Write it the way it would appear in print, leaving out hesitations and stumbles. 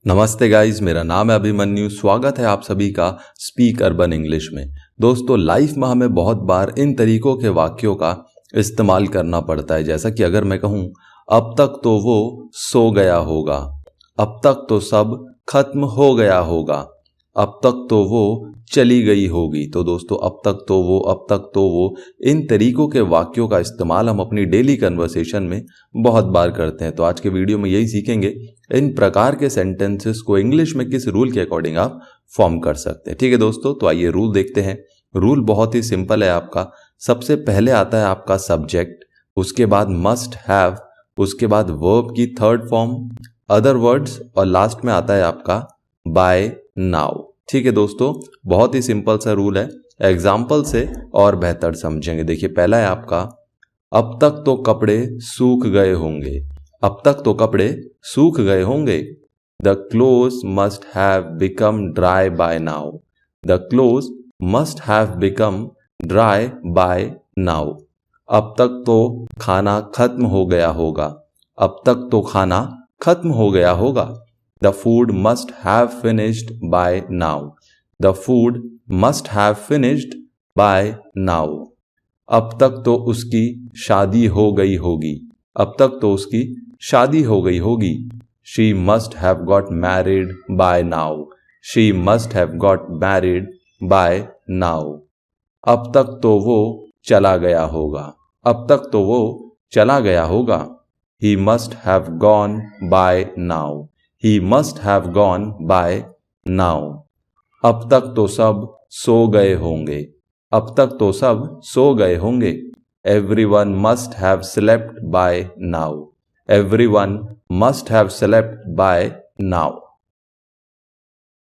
नमस्ते गाइज, मेरा नाम है अभिमन्यु। स्वागत है आप सभी का स्पीक अर्बन इंग्लिश में। दोस्तों, लाइफ में हमें बहुत बार इन तरीकों के वाक्यों का इस्तेमाल करना पड़ता है। जैसा कि अगर मैं कहूँ अब तक तो वो सो गया होगा, अब तक तो सब खत्म हो गया होगा, अब तक तो वो चली गई होगी। तो दोस्तों, अब तक तो वो, अब तक तो वो, इन तरीकों के वाक्यों का इस्तेमाल हम अपनी डेली कन्वर्सेशन में बहुत बार करते हैं। तो आज के वीडियो में यही सीखेंगे इन प्रकार के सेंटेंसेस को इंग्लिश में किस रूल के अकॉर्डिंग आप फॉर्म कर सकते हैं। ठीक है दोस्तों, तो आइए रूल देखते हैं। रूल बहुत ही सिंपल है आपका। सबसे पहले आता है आपका सब्जेक्ट, उसके बाद मस्ट हैव, उसके बाद वर्ब की थर्ड फॉर्म अदर वर्ड्स और लास्ट में आता है आपका बाय नाउ। ठीक है दोस्तों, बहुत ही सिंपल सा रूल है। एग्जाम्पल से और बेहतर समझेंगे। देखिए, पहला है आपका अब तक तो कपड़े सूख गए होंगे, अब तक तो कपड़े सूख गए होंगे। The clothes must have become dry by now, the clothes must have become dry by now. अब तक तो खाना खत्म हो गया होगा, अब तक तो खाना खत्म हो गया होगा। The food must have finished by now, the food must have finished by now। अब तक तो उसकी शादी हो गई होगी, अब तक तो उसकी शादी हो गई होगी। She must have got married by now, she must have got married by now। अब तक तो वो चला गया होगा, अब तक तो वो चला गया होगा। He must have gone by now, he must have gone by now। अब तक तो सब सो गए होंगे, अब तक तो सब सो गए होंगे। Everyone must have slept by now, everyone must have slept by now।